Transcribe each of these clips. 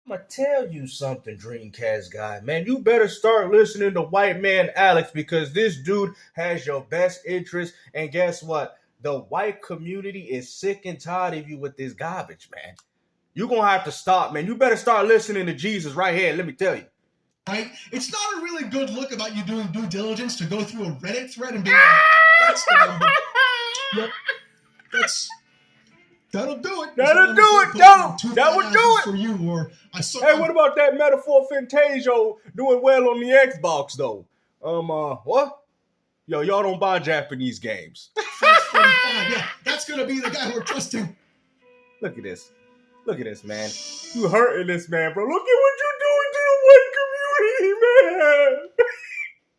I'm gonna tell you something, Dreamcast guy. Man, you better start listening to White Man Alex because this dude has your best interest. And guess what? The white community is sick and tired of you with this garbage, man. You're gonna have to stop, man. You better start listening to Jesus right here. Let me tell you. Right? It's not a really good look about you doing due diligence to go through a Reddit thread and be like, that's the number. Yep. That'll do it. That'll do it, though. That would do it for you. Or I saw. Hey, what about that Metaphor Fantasio doing well on the Xbox though? What? Yo, y'all don't buy Japanese games. Yeah, that's gonna be the guy we're trusting. Look at this. Look at this, man. You hurting this man, bro. Look at what you doing to the white community, man.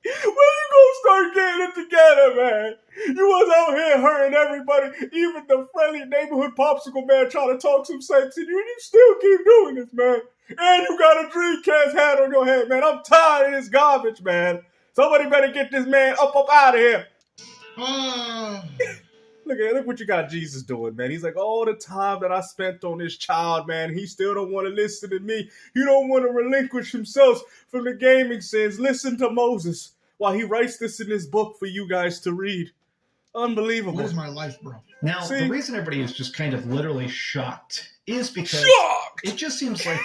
When you gonna start getting it together, man? You was out here hurting everybody, even the friendly neighborhood popsicle man trying to talk some sense in you, and you still keep doing this, man. And you got a Dreamcast hat on your head, man. I'm tired of this garbage, man. Somebody better get this man up out of here. Look what you got Jesus doing, man. He's like, all the time that I spent on this child, man, he still don't want to listen to me. He don't want to relinquish himself from the gaming sins. Listen to Moses while he writes this in his book for you guys to read. Unbelievable. What is my life, bro? Now, the reason everybody is just kind of literally shocked is because it just seems like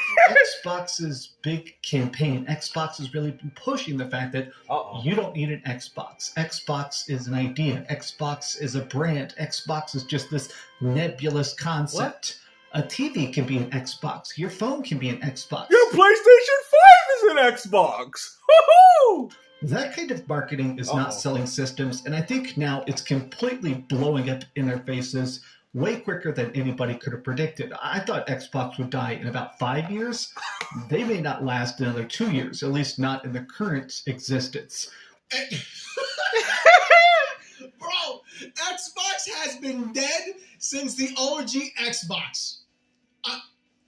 Xbox's big campaign, Xbox has really been pushing the fact that you don't need an Xbox. Xbox is an idea. Xbox is a brand. Xbox is just this nebulous concept. What? A TV can be an Xbox. Your phone can be an Xbox. Your PlayStation 5 is an Xbox. Woohoo! That kind of marketing is not selling systems, and I think now it's completely blowing up in their faces way quicker than anybody could have predicted. I thought Xbox would die in about 5 years. They may not last another 2 years, at least not in the current existence. Bro, Xbox has been dead since the OG Xbox.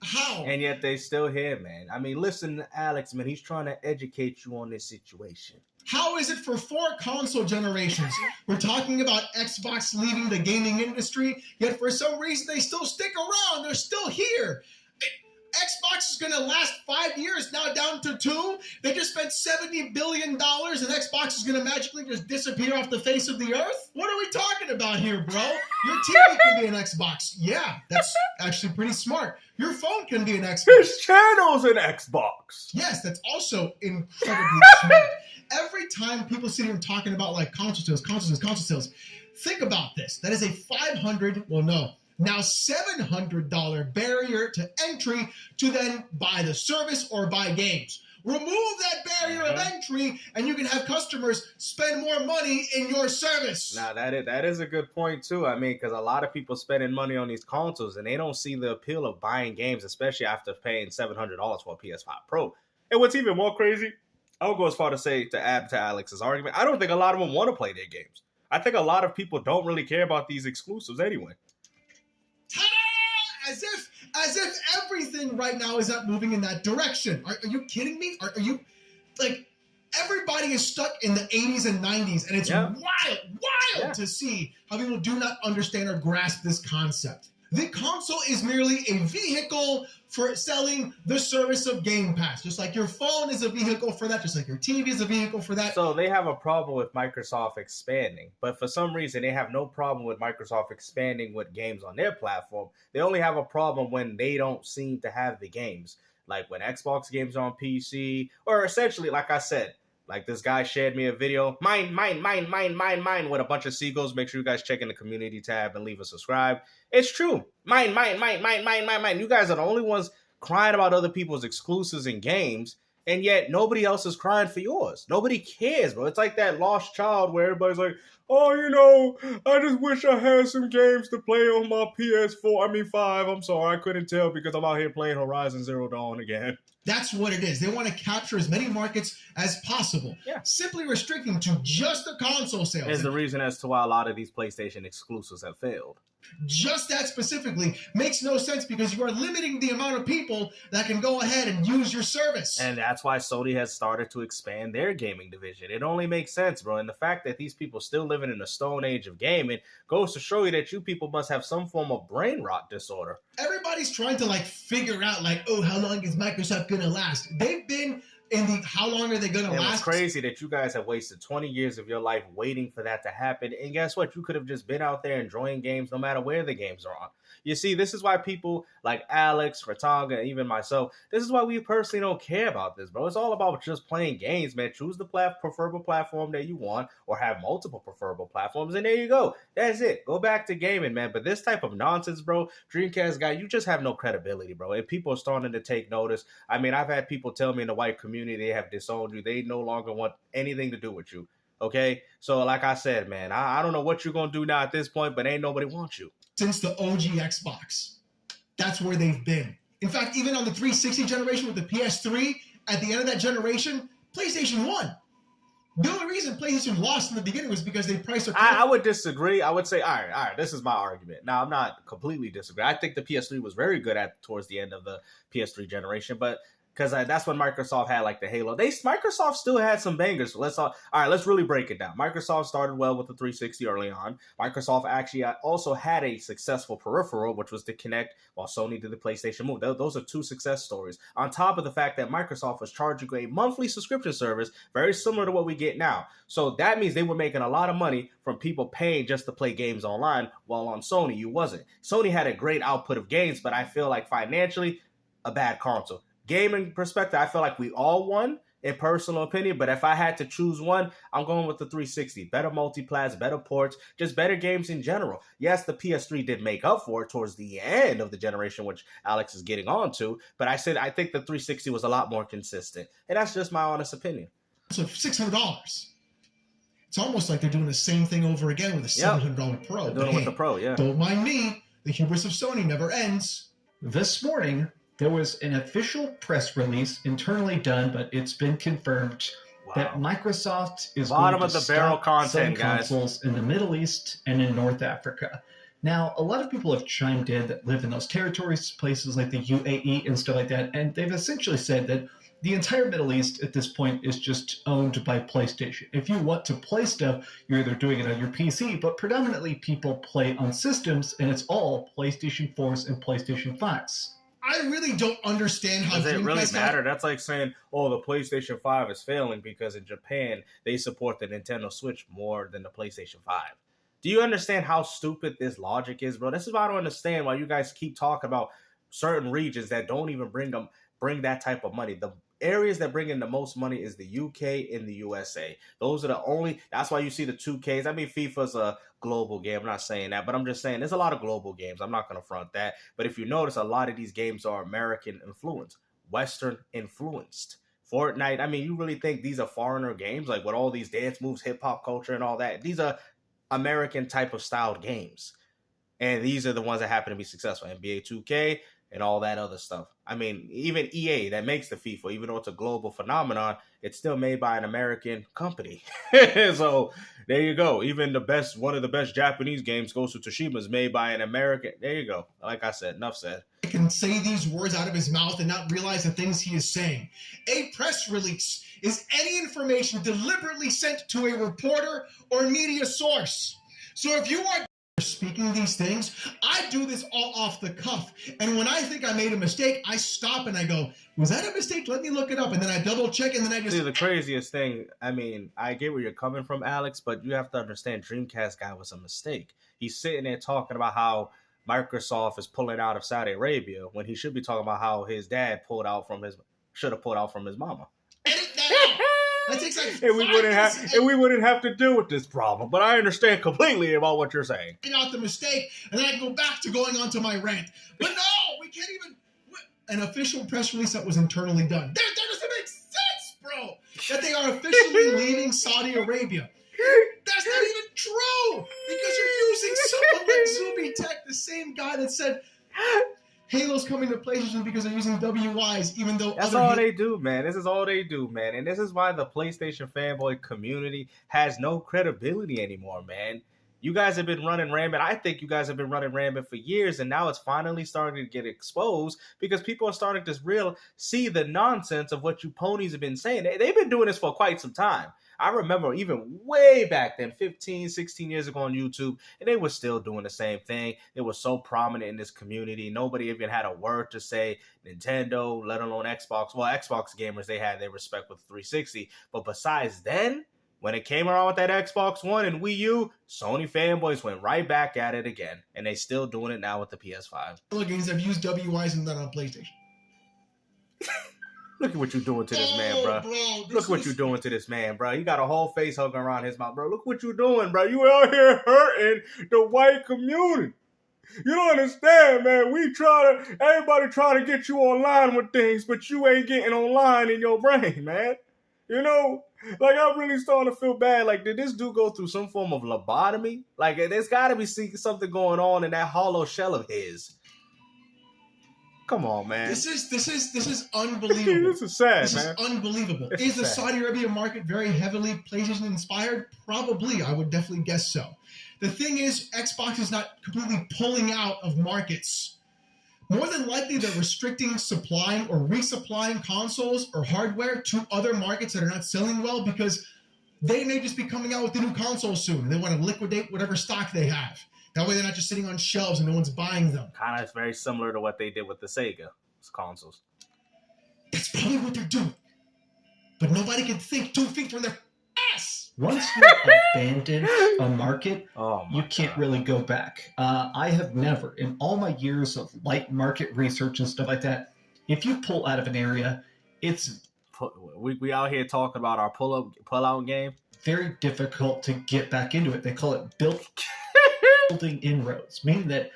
How? And yet they still here, man. I mean, listen to Alex, man. He's trying to educate you on this situation. How is it for 4 console generations? We're talking about Xbox leaving the gaming industry, yet for some reason they still stick around. They're still here. Xbox is going to last 5 years, now down to 2. They just spent $70 billion and Xbox is going to magically just disappear off the face of the earth? What are we talking about here, bro? Your TV can be an Xbox. Yeah, that's actually pretty smart. Your phone can be an Xbox. His channel's an Xbox. Yes, that's also incredibly smart. Every time people sit here and talking about like console sales, think about this. That is a now $700 barrier to entry to then buy the service or buy games. Remove that barrier of entry and you can have customers spend more money in your service. Now, that is a good point, too. I mean, because a lot of people spending money on these consoles and they don't see the appeal of buying games, especially after paying $700 for a PS5 Pro. And what's even more crazy, I would go as far to say, to add to Alex's argument, I don't think a lot of them want to play their games. I think a lot of people don't really care about these exclusives anyway. Ta-da! As if everything right now is not moving in that direction. Are you kidding me? Are you, like, everybody is stuck in the 80s and 90s, and it's wild to see how people do not understand or grasp this concept. The console is merely a vehicle for selling the service of Game Pass. Just like your phone is a vehicle for that, just like your TV is a vehicle for that. So they have a problem with Microsoft expanding, but for some reason they have no problem with Microsoft expanding with games on their platform. They only have a problem when they don't seem to have the games. Like when Xbox games are on PC, or essentially, like I said, like this guy shared me a video, mine, with a bunch of seagulls. Make sure you guys check in the community tab and leave a subscribe. It's true. Mine. You guys are the only ones crying about other people's exclusives and games, and yet nobody else is crying for yours. Nobody cares, bro. It's like that lost child where everybody's like, oh, I just wish I had some games to play on my PS4. 5. I'm sorry, I couldn't tell because I'm out here playing Horizon Zero Dawn again. That's what it is. They want to capture as many markets as possible. Yeah. Simply restricting to just the console sales. Is the reason as to why a lot of these PlayStation exclusives have failed. Just that specifically makes no sense because you are limiting the amount of people that can go ahead and use your service. And that's why Sony has started to expand their gaming division. It only makes sense, bro. And the fact that these people still live living in the stone age of gaming goes to show you that you people must have some form of brain rot disorder. Everybody's trying to figure out how long is Microsoft gonna last? They've been in the how long are they gonna last? It's crazy that you guys have wasted 20 years of your life waiting for that to happen. And guess what? You could have just been out there enjoying games no matter where the games are on. You see, this is why people like Alex, Fratanga, and even myself, this is why we personally don't care about this, bro. It's all about just playing games, man. Choose the preferable platform that you want or have multiple preferable platforms, and there you go. That's it. Go back to gaming, man. But this type of nonsense, bro, Dreamcast guy, you just have no credibility, bro. And people are starting to take notice. I mean, I've had people tell me in the white community they have disowned you. They no longer want anything to do with you. Okay? So like I said, man, I don't know what you're going to do now at this point, but ain't nobody wants you. Since the OG Xbox. That's where they've been. In fact, even on the 360 generation with the PS3, at the end of that generation, PlayStation won. The only reason PlayStation lost in the beginning was because they priced their... I would disagree. I would say, all right, this is my argument. Now, I'm not completely disagree. I think the PS3 was very good towards the end of the PS3 generation, but because that's when Microsoft had the Halo. Microsoft still had some bangers. So let's really break it down. Microsoft started well with the 360 early on. Microsoft actually also had a successful peripheral, which was the Kinect, while Sony did the PlayStation Move. Those are two success stories. On top of the fact that Microsoft was charging a monthly subscription service, very similar to what we get now. So that means they were making a lot of money from people paying just to play games online, while on Sony, you wasn't. Sony had a great output of games, but I feel like financially, a bad console. Gaming perspective, I feel like we all won in personal opinion, but if I had to choose one, I'm going with the 360. Better multiplats, better ports, just better games in general. Yes, the PS3 did make up for it towards the end of the generation, which Alex is getting on to, but I think the 360 was a lot more consistent, and that's just my honest opinion. So $600. It's almost like they're doing the same thing over again with a $700 Pro. They're doing it with the Pro, yeah. Don't mind me. The hubris of Sony never ends. This morning, there was an official press release internally done, but it's been confirmed that Microsoft is bottom going to of the barrel stop content, selling consoles in the Middle East and in North Africa. Now, a lot of people have chimed in that live in those territories, places like the UAE and stuff like that, and they've essentially said that the entire Middle East at this point is just owned by PlayStation. If you want to play stuff, you're either doing it on your PC, but predominantly people play on systems, and it's all PlayStation 4s and PlayStation 5s. I really don't understand how... Does it really matter? That's like saying, the PlayStation 5 is failing because in Japan, they support the Nintendo Switch more than the PlayStation 5. Do you understand how stupid this logic is, bro? This is why I don't understand why you guys keep talking about certain regions that don't even bring that type of money. The areas that bring in the most money is the UK and the USA. Those are the only... That's why you see the 2Ks. I mean, FIFA's a global game. I'm not saying that, but I'm just saying there's a lot of global games. I'm not going to front that. But if you notice, a lot of these games are American influenced, Western influenced. Fortnite, I mean, you really think these are foreigner games? Like with all these dance moves, hip-hop culture and all that. These are American type of styled games. And these are the ones that happen to be successful. NBA 2K and all that other stuff. I mean, even EA that makes the FIFA, even though it's a global phenomenon, it's still made by an American company. So there you go. Even one of the best Japanese games, Ghost of Tsushima, is made by an American. There you go. Like I said, enough said. He can say these words out of his mouth and not realize the things he is saying. A press release is any information deliberately sent to a reporter or media source. So if you are speaking these things, I do this all off the cuff. And when I think I made a mistake, I stop and I go, was that a mistake? Let me look it up. And then I double check and then I just... See, the craziest thing, I mean, I get where you're coming from, Alex, but you have to understand DreamcastGuy was a mistake. He's sitting there talking about how Microsoft is pulling out of Saudi Arabia when he should be talking about how his dad should have pulled out from his mama. Edit that out! That takes and we wouldn't have to deal with this problem. But I understand completely about what you're saying. Out the mistake, and then I go back to going on to my rant. But no, we can't even... An official press release that was internally done. That doesn't make sense, bro! That they are officially leaving Saudi Arabia. That's not even true! Because you're using someone like Zuby Tech, the same guy that said... Halo's coming to PlayStation because they're using WIs, even though... That's all they do, man. This is all they do, man. And this is why the PlayStation fanboy community has no credibility anymore, man. You guys have been running rampant. I think you guys have been running rampant for years, and now it's finally starting to get exposed because people are starting to see the nonsense of what you ponies have been saying. They've been doing this for quite some time. I remember even way back then, 15, 16 years ago on YouTube, and they were still doing the same thing. It was so prominent in this community. Nobody even had a word to say. Nintendo, let alone Xbox. Well, Xbox gamers, they had their respect with 360. But besides then, when it came around with that Xbox One and Wii U, Sony fanboys went right back at it again. And they still doing it now with the PS5. Games have used WYs and done on PlayStation. Look at what you're doing to this man, bro. Look at what you're doing to this man, bro. You got a whole face hug around his mouth, bro. Look what you're doing, bro. You out here hurting the white community. You don't understand, man. Everybody trying to get you online with things, but you ain't getting online in your brain, man. You know? Like, I'm really starting to feel bad. Like, did this dude go through some form of lobotomy? Like, there's got to be something going on in that hollow shell of his. Come on, man. This is unbelievable. This is sad, this man. This is unbelievable. This is the sad. Saudi Arabia market very heavily PlayStation inspired? Probably. I would definitely guess so. The thing is, Xbox is not completely pulling out of markets. More than likely, they're restricting supplying or resupplying consoles or hardware to other markets that are not selling well because they may just be coming out with the new console soon. They want to liquidate whatever stock they have. That way they're not just sitting on shelves and no one's buying them. Kind of very similar to what they did with the Sega consoles. That's probably what they're doing. But nobody can think 2 feet from their ass. Once you abandon a market, you can't really go back. I have never, in all my years of light market research and stuff like that, if you pull out of an area, it's... We out here talking about our pull-out game. Very difficult to get back into it. They call it building inroads, meaning that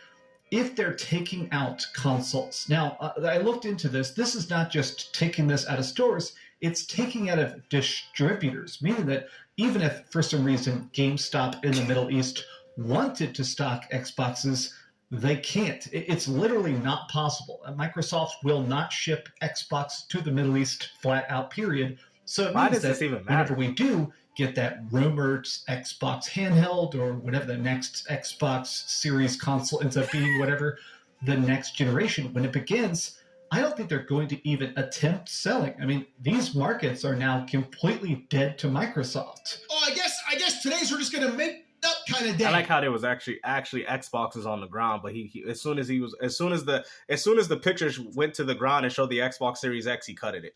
if they're taking out consoles. Now, I looked into this. This is not just taking this out of stores. It's taking out of distributors, meaning that even if, for some reason, GameStop in the Middle East wanted to stock Xboxes, they can't. It's literally not possible. Microsoft will not ship Xbox to the Middle East flat out, period. So it means that whenever we do get that rumored Xbox handheld or whatever the next Xbox Series console ends up being, whatever the next generation, when it begins, I don't think they're going to even attempt selling. I mean, these markets are now completely dead to Microsoft. Oh, I guess today's we're just gonna make up kind of day. I like how there was actually Xboxes on the ground, but he as soon as the pictures went to the ground and showed the Xbox Series X, he cutted it.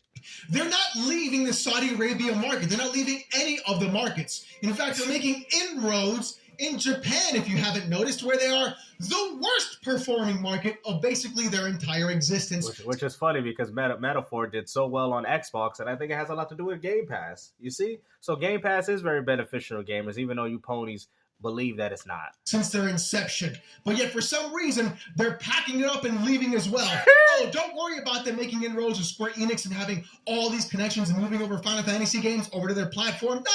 They're not leaving the Saudi Arabia market. They're not leaving any of the markets. In fact, they're making inroads in Japan, if you haven't noticed, where they are the worst performing market of basically their entire existence. Which is funny because Metaphor did so well on Xbox, and I think it has a lot to do with Game Pass. You see? So Game Pass is very beneficial to gamers, even though you ponies believe that it's not. Since their inception. But yet, for some reason, they're packing it up and leaving as well. Oh, don't worry about them making inroads with Square Enix and having all these connections and moving over Final Fantasy games over to their platform. No.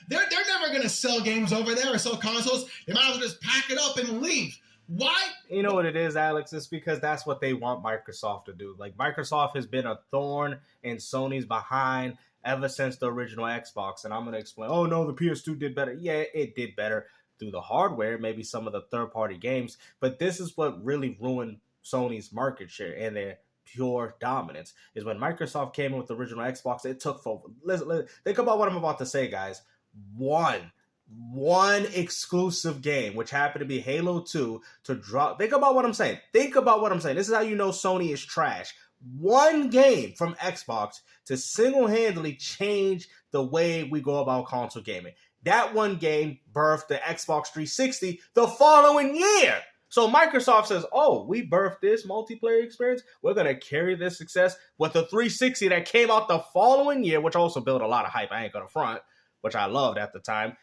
They're never going to sell games over there or sell consoles. They might as well just pack it up and leave. Why? You know what it is, Alex? It's because that's what they want Microsoft to do. Like, Microsoft has been a thorn in Sony's behind ever since the original Xbox. And I'm going to explain, oh, no, the PS2 did better. Yeah, it did better through the hardware, maybe some of the third-party games. But this is what really ruined Sony's market share and their pure dominance, is when Microsoft came in with the original Xbox. It took for, listen, think about what I'm about to say, guys. One exclusive game, which happened to be Halo 2, to drop. Think about what I'm saying. This is how you know Sony is trash. One game from Xbox to single-handedly change the way we go about console gaming. That one game birthed the Xbox 360 the following year. So Microsoft says, oh, we birthed this multiplayer experience. We're going to carry this success with the 360 that came out the following year, which also built a lot of hype. I ain't going to front, which I loved at the time.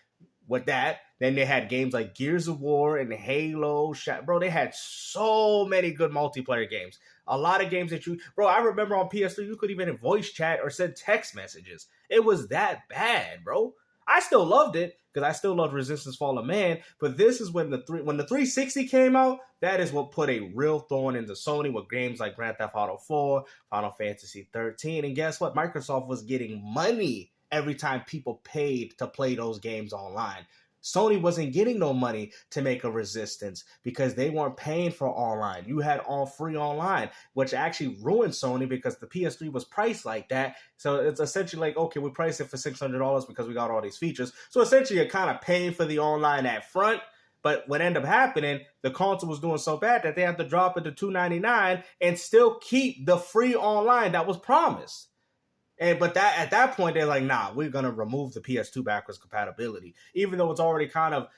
With that, then they had games like Gears of War and Halo. Bro, they had so many good multiplayer games. A lot of games that I remember on PS3, you could even voice chat or send text messages. It was that bad, bro. I still loved it because I still loved Resistance Fall of Man. But this is when the 360 came out. That is what put a real thorn into Sony with games like Grand Theft Auto 4, Final Fantasy 13. And guess what? Microsoft was getting money every time people paid to play those games online. Sony wasn't getting no money to make a Resistance because they weren't paying for online. You had all free online, which actually ruined Sony because the PS3 was priced like that. So it's essentially like, okay, we priced it for $600 because we got all these features. So essentially you're kind of paying for the online at front. But what ended up happening, the console was doing so bad that they had to drop it to $299 and still keep the free online that was promised. But at that point, they're like, nah, we're going to remove the PS2 backwards compatibility, even though it's already kind of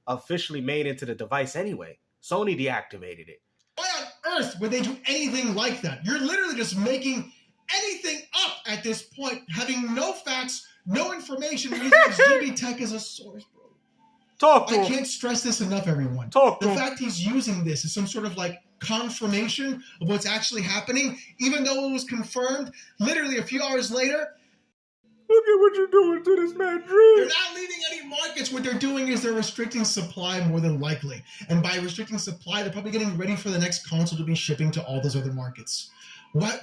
officially made into the device anyway. Sony deactivated it. Why on earth would they do anything like that? You're literally just making anything up at this point, having no facts, no information, using GB Tech as a source, bro. I can't stress this enough, everyone. The fact he's using this is some sort of like confirmation of what's actually happening, even though it was confirmed literally a few hours later. Look at what you're doing to this man, Dream. They're not leaving any markets. What they're doing is they're restricting supply more than likely. And by restricting supply, they're probably getting ready for the next console to be shipping to all those other markets. Why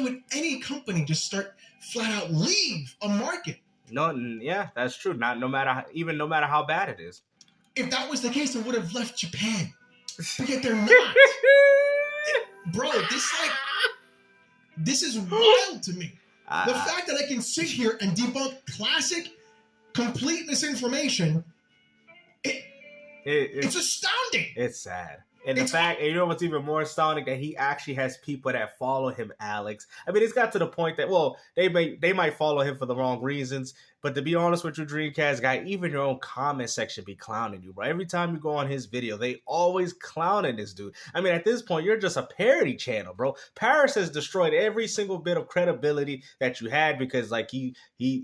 would any company just start flat out leave a market? No, yeah, that's true. No matter how bad it is. If that was the case, they would have left Japan. But yet they're not. Bro, this is wild to me. The fact that I can sit here and debunk classic, complete misinformation, it's astounding. It's sad. And the fact, and you know what's even more astounding, that he actually has people that follow him, Alex. I mean, it's got to the point that, well, they might follow him for the wrong reasons, but to be honest with you, Dreamcast guy, even your own comment section be clowning you, bro. Every time you go on his video, they always clowning this dude. I mean, at this point, you're just a parody channel, bro. Paris has destroyed every single bit of credibility that you had because, like he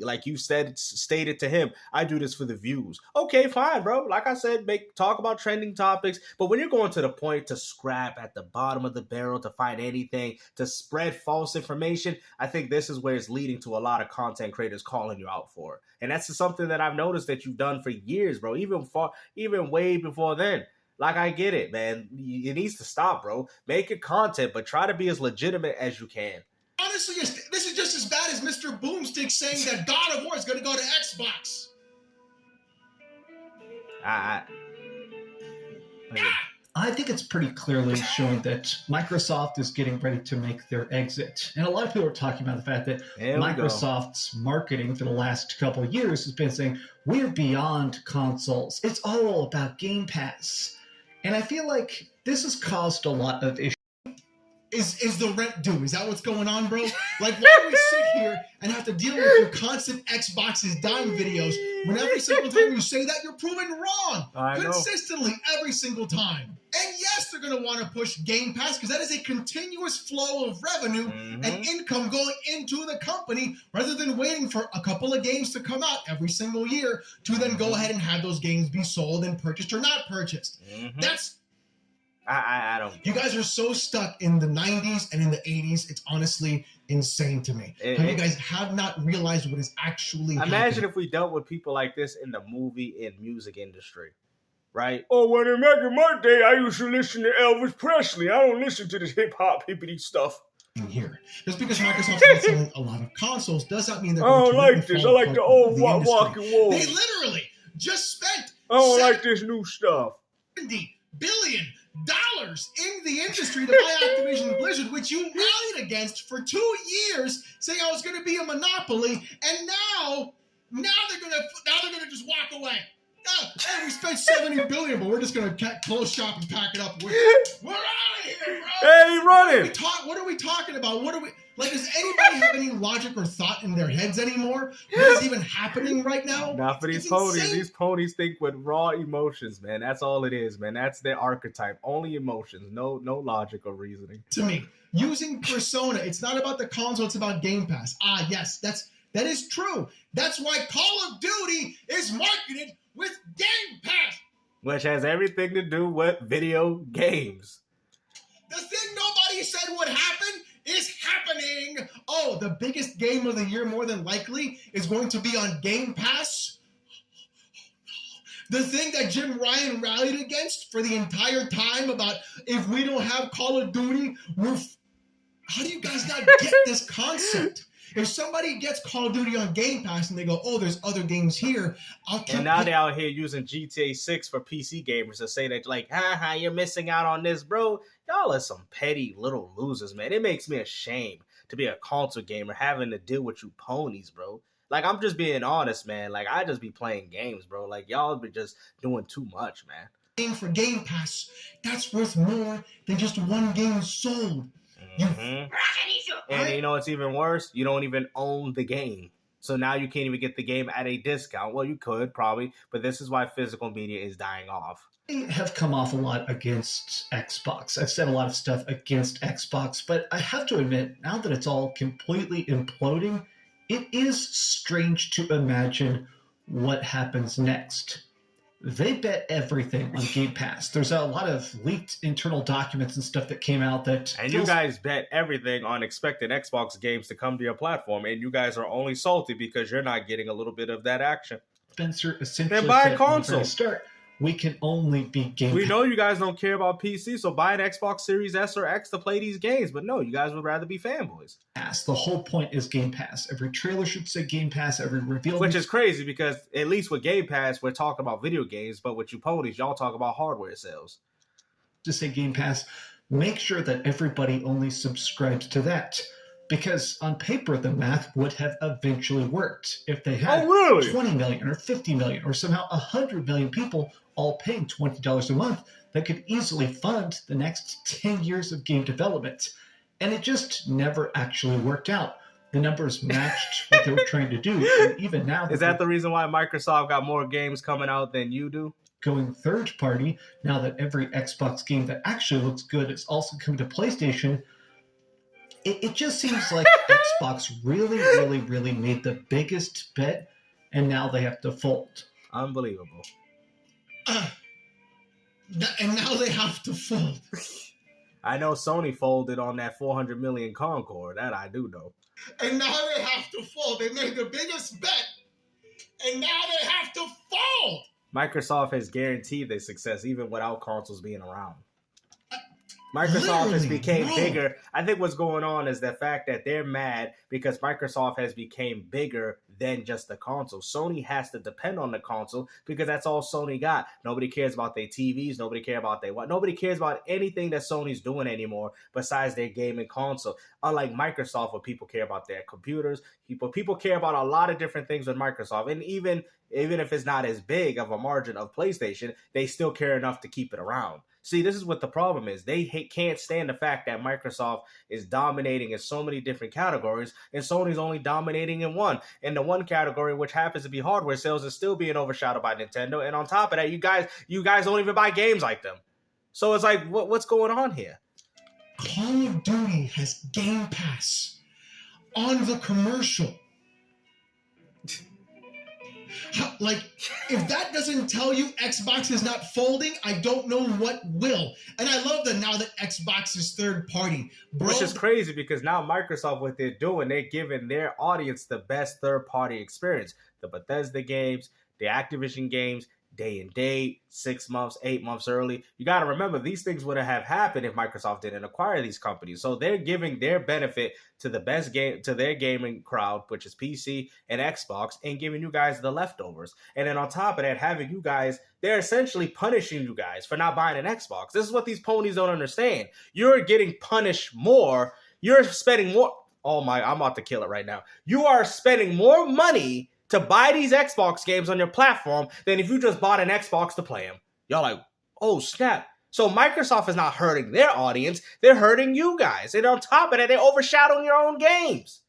like you stated to him, I do this for the views. Okay, fine, bro. Like I said, talk about trending topics, but when you're going to the point to scrap at the bottom of the barrel to find anything, to spread false information, I think this is where it's leading to a lot of content creators calling you out for. And that's something that I've noticed that you've done for years, bro. Even way before then. Like, I get it, man. It needs to stop, bro. Make your content, but try to be as legitimate as you can. Honestly, this is just as bad as Mr. Boomstick saying that God of War is going to go to Xbox. I think it's pretty clearly showing that Microsoft is getting ready to make their exit. And a lot of people are talking about the fact that Microsoft's marketing for the last couple of years has been saying, we're beyond consoles. It's all about Game Pass. And I feel like this has caused a lot of issues. Is the rent due? Is that what's going on, bro? Like, why do we sit here and have to deal with your constant Xbox is dying videos when every single time you say that, you're proven wrong? Consistently, every single time. And yes, they're going to want to push Game Pass because that is a continuous flow of revenue and income going into the company rather than waiting for a couple of games to come out every single year to then go ahead and have those games be sold and purchased or not purchased. That's... I don't. You guys are so stuck in the 90s and in the 80s. It's honestly insane to me. How you guys have not realized what is actually Imagine if we dealt with people like this in the movie and music industry, right? Oh, when back in my day, I used to listen to Elvis Presley. I don't listen to this hip-hop hippity stuff. In here. Just because Microsoft's not selling a lot of consoles does not mean they're going to like this. I like the old walking wall. They literally just spent I don't like this new stuff. $70 billion in the industry to buy Activision Blizzard, which you rallied against for 2 years, saying I was going to be a monopoly, and now they're gonna just walk away. Hey, we spent $70 billion, but we're just gonna close shop and pack it up. We're out of here, bro. Hey, running. What are we talking about? Does anybody have any logic or thought in their heads anymore? What is even happening right now? Not for these ponies. Insane. These ponies think with raw emotions, man. That's all it is, man. That's their archetype. Only emotions. No logic or reasoning. To me, using Persona, it's not about the console, it's about Game Pass. Yes, that is true. That's why Call of Duty is marketed with Game Pass. Which has everything to do with video games. The thing nobody said would happen is happening. Oh, the biggest game of the year, more than likely, is going to be on Game Pass. The thing that Jim Ryan rallied against for the entire time about if we don't have Call of Duty, how do you guys not get this concept? If somebody gets Call of Duty on Game Pass and they go, oh, there's other games here, and now they're out here using GTA 6 for PC gamers to say that, like, you're missing out on this, bro. Y'all are some petty little losers, man. It makes me ashamed to be a console gamer having to deal with you ponies, bro. Like, I'm just being honest, man. Like, I just be playing games, bro. Like, y'all be just doing too much, man. Game for Game Pass, that's worth more than just one game sold. Mm-hmm. And you know what's even worse? You don't even own the game. So now you can't even get the game at a discount. Well, you could, probably. But this is why physical media is dying off. I have come off a lot against Xbox. I've said a lot of stuff against Xbox, but I have to admit, now that it's all completely imploding, it is strange to imagine what happens next. They bet everything on Game Pass. There's a lot of leaked internal documents and stuff that came out that... And you guys bet everything on expecting Xbox games to come to your platform, and you guys are only salty because you're not getting a little bit of that action. Spencer essentially then buy said a console. We can only be Game Pass. We know you guys don't care about PC, so buy an Xbox Series S or X to play these games. But no, you guys would rather be fanboys. The whole point is Game Pass. Every trailer should say Game Pass. Every reveal... Which is crazy because at least with Game Pass, we're talking about video games. But with you ponies, y'all talk about hardware sales. Just say Game Pass. Make sure that everybody only subscribes to that. Because on paper, the math would have eventually worked. If they had 20 million or 50 million or somehow 100 million people all paying $20 a month, that could easily fund the next 10 years of game development. And it just never actually worked out. The numbers matched what they were trying to do. And even now... Is that the reason why Microsoft got more games coming out than you do? Going third party, now that every Xbox game that actually looks good is also coming to PlayStation... It just seems like Xbox really made the biggest bet, and now they have to fold. Unbelievable. And now they have to fold. I know Sony folded on that 400 million Concorde. That I do know. And now they have to fold. They made the biggest bet, and now they have to fold. Microsoft has guaranteed their success even without consoles being around. Microsoft has became bigger. I think what's going on is the fact that they're mad because Microsoft has become bigger than just the console. Sony has to depend on the console because that's all Sony got. Nobody cares about their TVs. Nobody cares about their what. Nobody cares about anything that Sony's doing anymore besides their gaming console. Unlike Microsoft, where people care about their computers, people care about a lot of different things with Microsoft. And even if it's not as big of a margin of PlayStation, they still care enough to keep it around. See, this is what the problem is. They can't stand the fact that Microsoft is dominating in so many different categories, and Sony's only dominating in one. And the one category, which happens to be hardware sales, is still being overshadowed by Nintendo. And on top of that, you guys don't even buy games like them. So it's like, what's going on here? Call of Duty has Game Pass on the commercial. Like, if that doesn't tell you Xbox is not folding, I don't know what will. And I love that now that Xbox is third party. Bro, which is crazy because now Microsoft, what they're doing, they're giving their audience the best third party experience. The Bethesda games, the Activision games, day and date, 6 months, 8 months early. You got to remember, these things wouldn't have happened if Microsoft didn't acquire these companies. So they're giving their benefit to the best game, to their gaming crowd, which is PC and Xbox, and giving you guys the leftovers. And then on top of that, having you guys, they're essentially punishing you guys for not buying an Xbox. This is what these ponies don't understand. You're getting punished more. You're spending more. Oh my, I'm about to kill it right now. You are spending more money to buy these Xbox games on your platform than if you just bought an Xbox to play them. Y'all like, oh snap. So Microsoft is not hurting their audience, they're hurting you guys. And on top of that, they're overshadowing your own games.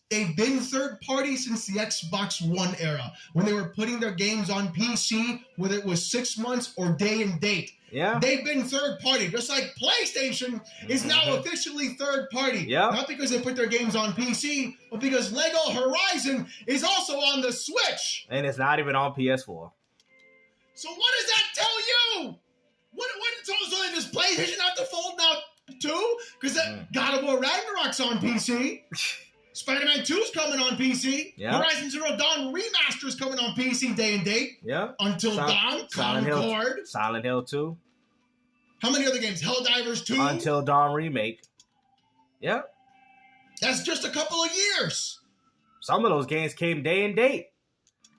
They've been third party since the Xbox One era, when they were putting their games on PC, whether it was 6 months or day and date. Yeah. They've been third party, just like PlayStation is now officially third party. Yeah. Not because they put their games on PC, but because Lego Horizon is also on the Switch. And it's not even on PS4. So what does that tell you? What does PlayStation have to fold now too? Because God of War Ragnarok's on PC. Spider-Man 2's coming on PC. Yeah. Horizon Zero Dawn Remaster's coming on PC day and date. Yeah. Until Dawn, Concord. Silent Hill 2. How many other games? Helldivers 2? Until Dawn Remake. Yeah. That's just a couple of years. some of those games came day and date.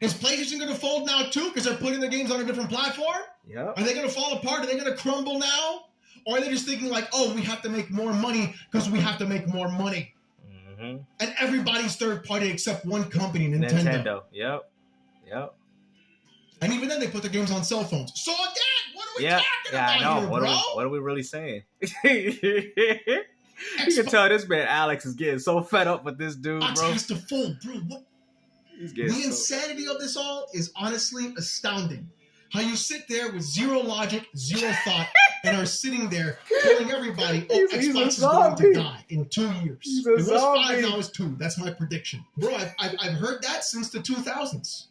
Is PlayStation going to fold now too because they're putting their games on a different platform? Yeah. Are they going to fall apart? Are they going to crumble now? Or are they just thinking like, oh, we have to make more money because we have to make more money? Mm-hmm. And everybody's third party except one company, Nintendo. Yep. And even then, they put their games on cell phones. So again, what are we talking about I know. here, bro? What are we really saying? You can tell this man Alex is getting so fed up with this dude, bro. Has to fold, bro. What? The insanity of this all is honestly astounding. How you sit there with zero logic, zero thought, and are sitting there telling everybody, Xbox is going to die in 2 years. It was 5, now it's 2. That's my prediction. Bro, I've heard that since the 2000s.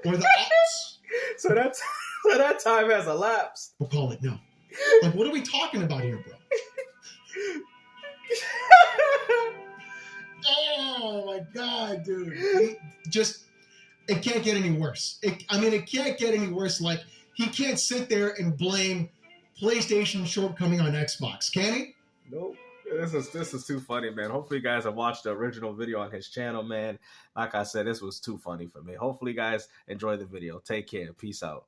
Or the aughts. So that time has elapsed. We'll call it no. Like, what are we talking about here, bro? Oh my God, dude. It can't get any worse. It can't get any worse. Like, he can't sit there and blame PlayStation shortcoming on Xbox, can he? Nope. This is too funny, man. Hopefully you guys have watched the original video on his channel, man. Like I said, this was too funny for me. Hopefully you guys enjoy the video. Take care. Peace out.